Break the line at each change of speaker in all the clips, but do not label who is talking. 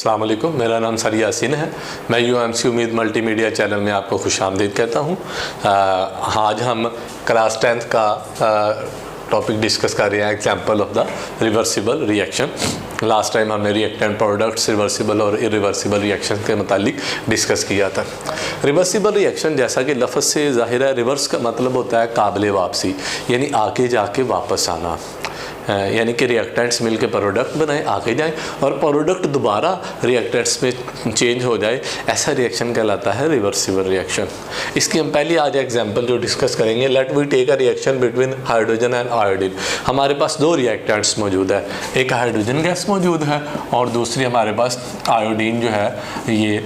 अस्सलाम वालेकुम, मेरा नाम सर यासीन है। मैं UMC उम्मीद मल्टीमीडिया चैनल में आपको खुशामदीद कहता हूँ। आज हम क्लास 10th का टॉपिक डिस्कस कर रहे हैं, example of the reversible reaction. Last time हमने रिएक्टेंट प्रोडक्ट्स, रिवर्सिबल और इरिवर्सिबल रिएक्शन के मुतालिक डिस्कस किया था। रिवर्सिबल रिएक्शन जैसा कि लफ्ज़ से ज़ाहिर है, रिवर्स का मतलब होता है काबिल वापसी, यानी आगे जाके वापस आना, यानी कि रिएक्टेंट्स मिलकर प्रोडक्ट बनाए, आगे जाएं और प्रोडक्ट दोबारा रिएक्टेंट्स में चेंज हो जाए, ऐसा रिएक्शन कहलाता है रिवर्सिबल रिएक्शन। इसकी हम पहली आज एग्जांपल जो डिस्कस करेंगे, let we take a reaction between hydrogen and iodine. हमारे पास दो रिएक्टेंट्स मौजूद है, एक हाइड्रोजन गैस मौजूद है और दूसरी हमारे पास आयोडीन जो है। ये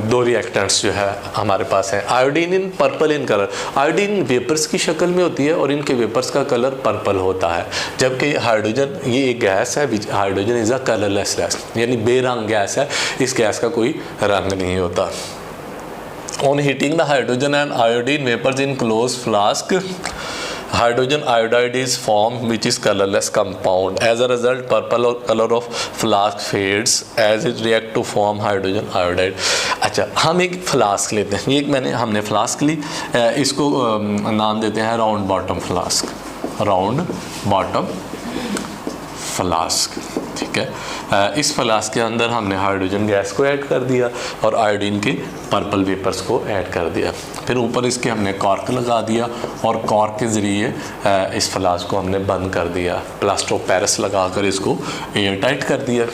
दो रिएक्टेंट्स जो है हमारे पास है। Iodine in purple in colour, iodine vapours की शक्ल में होती है और इनके वेपर्स का कलर पर्पल होता है, जबकि हाइड्रोजन ये एक गैस है, hydrogen is a colourless gas, यानी बेरंग गैस है, इस गैस का कोई रंग नहीं होता। On heating the hydrogen and iodine vapours in close flask, hydrogen iodide is formed which is colorless compound. As a result, purple color of flask fades as it react to form hydrogen iodide. अच्छा, हम एक flask लेते हैं, ये हमने flask ली, इसको नाम देते हैं round bottom flask, round bottom flask, ठीक है। इस फ्लास्क के अंदर हमने हाइड्रोजन गैस को ऐड कर दिया और आयोडीन के पर्पल वेपर्स को ऐड कर दिया। फिर ऊपर इसके हमने कॉर्क लगा दिया और कॉर्क के ज़रिए इस फ्लास्क को हमने बंद कर दिया, प्लास्टर ऑफ पेरिस लगाकर इसको एयर टाइट कर दिया।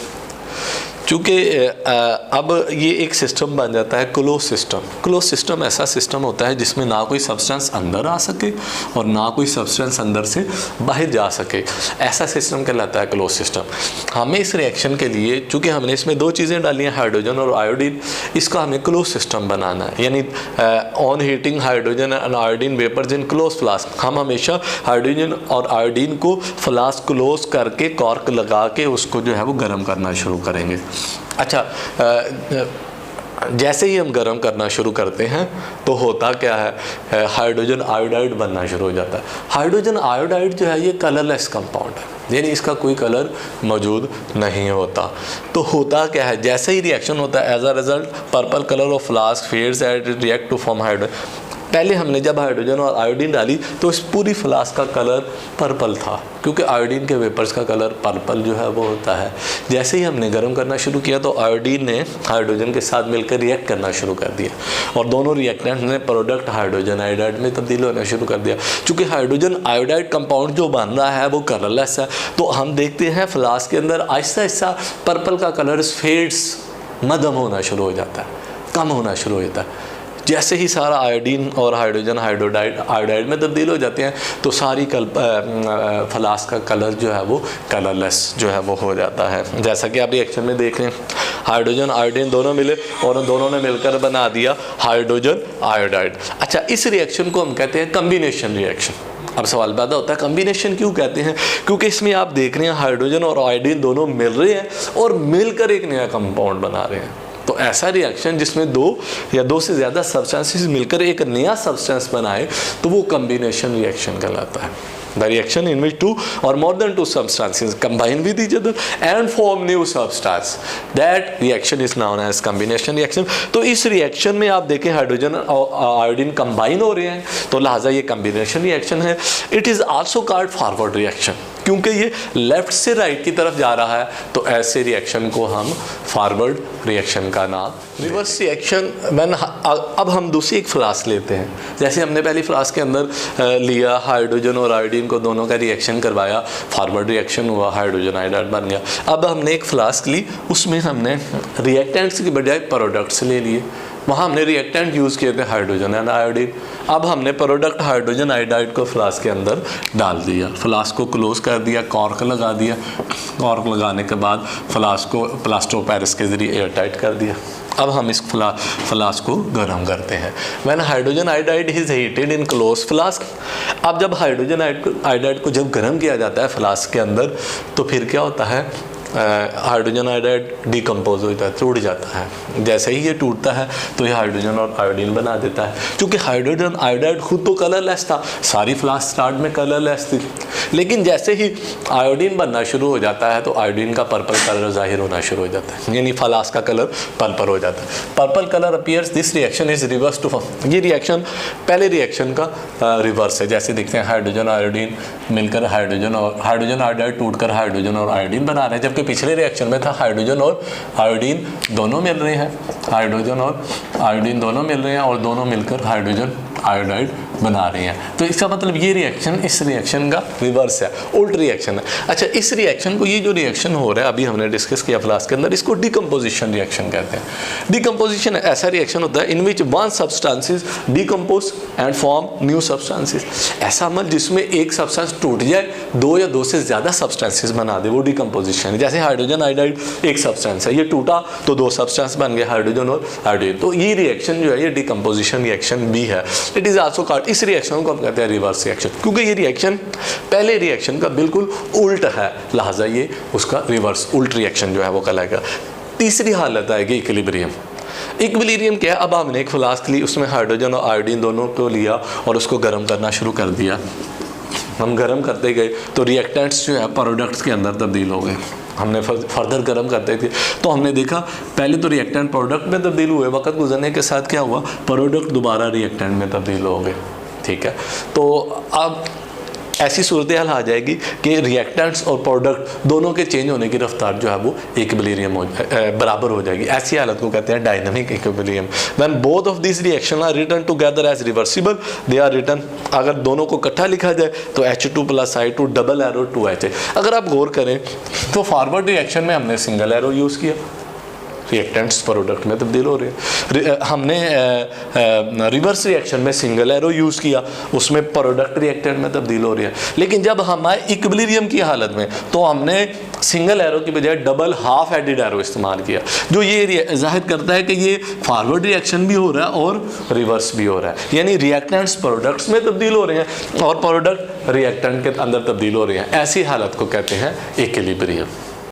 चूँकि अब ये एक सिस्टम बन जाता है क्लोज सिस्टम। क्लोज सिस्टम ऐसा सिस्टम होता है जिसमें ना कोई सब्सटेंस अंदर आ सके और ना कोई सब्सटेंस अंदर से बाहर जा सके, ऐसा सिस्टम कहलाता है क्लोज सिस्टम। हमें इस रिएक्शन के लिए, चूँकि हमने इसमें दो चीज़ें डाली हैं, हाइड्रोजन और आयोडीन, इसका हमें क्लोज सिस्टम बनाना है, यानी on heating hydrogen and iodine vapours in close flask. हम हमेशा हाइड्रोजन और आयोडीन को फ्लास्क क्लोज करके कॉर्क लगा के उसको जो है वो गर्म करना शुरू करेंगे। अच्छा, जैसे ही हम गर्म करना शुरू करते हैं तो होता क्या है, हाइड्रोजन आयोडाइड बनना शुरू हो जाता है। हाइड्रोजन आयोडाइड जो है ये कलरलेस कंपाउंड है, यानी इसका कोई कलर मौजूद नहीं होता। तो होता क्या है, जैसे ही रिएक्शन होता है, as a result purple colour of flask fades and react to form hydrogen. पहले हमने जब हाइड्रोजन और आयोडीन डाली तो इस पूरी फ्लास्क का कलर पर्पल था, क्योंकि आयोडीन के वेपर्स का कलर पर्पल जो है वो होता है। जैसे ही हमने गर्म करना शुरू किया तो आयोडीन ने हाइड्रोजन के साथ मिलकर रिएक्ट करना शुरू कर दिया और दोनों रिएक्टेंट ने प्रोडक्ट हाइड्रोजन आयोडाइड में तब्दील होना शुरू कर दिया। चूँकि हाइड्रोजन आयोडाइड कंपाउंड जो बन रहा है वो कलरलेस है, तो हम देखते हैं फ्लास्क के अंदर आहिस्ता आहिस्ता पर्पल का कलर फेड्स, मध्यम होना शुरू हो जाता है, कम होना शुरू हो जाता है। जैसे ही सारा आयोडीन और हाइड्रोजन आयोडाइड में तब्दील हो जाते हैं तो सारी फ्लास्क का कलर जो है वो कलरलेस जो है वो हो जाता है। जैसा कि आप रिएक्शन में देख रहे हैं, हाइड्रोजन आयोडीन दोनों मिले और उन दोनों ने मिलकर बना दिया हाइड्रोजन आयोडाइड। अच्छा, इस रिएक्शन को हम कहते हैं कम्बिनेशन रिएक्शन। अब सवाल पैदा होता है कम्बिनेशन क्यों कहते हैं, क्योंकि इसमें आप देख रहे हैं हाइड्रोजन और आयोडीन दोनों मिल रहे हैं और मिलकर एक नया कंपाउंड बना रहे हैं। तो ऐसा रिएक्शन जिसमें दो या दो से ज़्यादा सब्सटेंसेस मिलकर एक नया सब्सटेंस बनाए तो वो कम्बिनेशन रिएक्शन कहलाता है। The reaction in which two or more than two substances combine with each other and form new substance, that reaction is known as combination reaction। तो इस रिएक्शन में आप देखें हाइड्रोजन और आयोडीन कंबाइन हो रहे हैं, तो लिहाजा ये कम्बिनेशन रिएक्शन है। It is also called forward reaction, क्योंकि ये लेफ्ट से राइट की तरफ जा रहा है, तो ऐसे रिएक्शन को हम फॉरवर्ड रिएक्शन का नाम। रिवर्स रिएक्शन अब हम दूसरी एक फ्लास्क लेते हैं, जैसे हमने पहली फ्लास्क के अंदर लिया हाइड्रोजन और आयोडीन को दोनों का रिएक्शन करवाया, फॉरवर्ड रिएक्शन हुआ, हाइड्रोजन आयोडाइड बन गया। अब हमने एक फ्लास्क ली, उसमें हमने रिएक्टेंट्स की बजाय प्रोडक्ट्स ले लिए, वहाँ हमने रिएक्टेंट यूज़ किए थे हाइड्रोजन एंड आयोडीन। अब हमने प्रोडक्ट हाइड्रोजन आयोडाइड को फ्लास्क के अंदर डाल दिया, फ्लास्क को क्लोज कर दिया, कॉर्क लगा दिया, कॉर्क लगाने के बाद फ्लास्क को प्लास्टर ऑफ पेरिस के ज़रिए एयर टाइट कर दिया। अब हम इस फ्लास्क को गर्म करते हैं। When hydrogen iodide is heated in close flask, अब जब हाइड्रोजन आयोडाइड को जब गर्म किया जाता है फ्लास्क के अंदर, तो फिर क्या होता है, हाइड्रोजन आयोडाइड डिकम्पोज हो जाता है, टूट जाता है। जैसे ही ये टूटता है तो ये हाइड्रोजन और आयोडीन बना देता है। क्योंकि हाइड्रोजन आयोडाइड खुद तो कलरलेस था, सारी फ्लास्क स्टार्ट में कलरलेस थी, लेकिन जैसे ही आयोडीन बनना शुरू हो जाता है तो आयोडीन का पर्पल कलर जाहिर होना शुरू हो जाता है, यानी फ्लास्क का कलर पर्पल हो जाता है। Purple colour appears, this reaction is reverse to form. ये रिएक्शन पहले रिएक्शन का रिवर्स है। जैसे देखते हैं हाइड्रोजन आयोडीन मिलकर हाइड्रोजन आयोडाइड टूटकर हाइड्रोजन और आयोडीन बना रहे हैं, जबकि पिछले रिएक्शन में था हाइड्रोजन और आयोडीन दोनों मिल रहे हैं, हाइड्रोजन और आयोडीन दोनों मिल रहे हैं और दोनों मिलकर हाइड्रोजन आयोडाइड बना रही हैं। तो इसका मतलब ये रिएक्शन इस रिएक्शन का रिवर्स है, उल्ट रिएक्शन है। अच्छा, इस रिएक्शन को, ये जो रिएक्शन हो रहा है अभी हमने डिस्कस किया फ्लास्क के अंदर, इसको डिकम्पोजिशन रिएक्शन कहते हैं। डिकम्पोजिशन ऐसा रिएक्शन होता है in which one substances decompose and form new substances. ऐसा अमल जिसमें एक सब्सटेंस टूट जाए, दो या दो से ज़्यादा सब्सटेंसेस बना दे, वो डिकम्पोजिशन है। जैसे हाइड्रोजन आयोडाइड एक सब्सटेंस है, ये टूटा तो दो सब्सटेंस बन गए, हाइड्रोजन और आयोडीन। तो ये रिएक्शन जो है ये डिकम्पोजिशन रिएक्शन भी है। इट इज़ आल्सो कॉल्ड, इस रिएक्शन को हम कहते हैं रिवर्स रिएक्शन, क्योंकि ये रिएक्शन पहले रिएक्शन का बिल्कुल उल्ट है, लिहाजा ये उसका रिवर्स उल्ट रिएक्शन जो है वो कहलाएगा। तीसरी हालत आएगी इक्विलिब्रियम। इक्विलिब्रियम क्या है? अब हमने एक फ्लास्क ली, उसमें हाइड्रोजन और आयोडीन दोनों को लिया और उसको गर्म करना शुरू कर दिया। हम गर्म करते गए तो रिएक्टेंट्स जो है प्रोडक्ट्स के अंदर तब्दील हो गए। हमने फर्दर गर्म करते थे तो हमने देखा पहले तो रिएक्टेंट प्रोडक्ट में तब्दील हुए, वक्त गुजरने के साथ क्या हुआ, प्रोडक्ट दोबारा रिएक्टेंट में तब्दील हो गए। ठीक है, तो अब ऐसी सूरत हाल आ जाएगी कि रिएक्टेंट्स और प्रोडक्ट दोनों के चेंज होने की रफ्तार जो है वो इक्विलिब्रियम बराबर हो जाएगी। ऐसी हालत को कहते हैं dynamic equilibrium. When both of this reaction are written together as reversible, they are written, अगर दोनों को इकट्ठा लिखा जाए तो H2 + I2 double arrow 2H। अगर आप गौर करें तो फॉरवर्ड रिएक्शन में हमने सिंगल एरो यूज़ किया, रिएक्टेंट्स प्रोडक्ट में तब्दील हो रहे हैं। हमने रिवर्स रिएक्शन में सिंगल एरो यूज़ किया, उसमें प्रोडक्ट रिएक्टेंट में तब्दील हो रही है। लेकिन जब हम आए इक्विलिब्रियम की हालत में तो हमने सिंगल एरो की बजाय डबल हाफ एडिड एरो इस्तेमाल किया, जो ये जाहिर करता है कि ये फॉरवर्ड रिएक्शन भी हो रहा है और रिवर्स भी हो रहा है, यानी रिएक्टेंट्स प्रोडक्ट्स में तब्दील हो रहे हैं और प्रोडक्ट रिएक्टेंट के अंदर तब्दील हो रहे हैं। ऐसी हालत को कहते हैं इक्विलिब्रियम।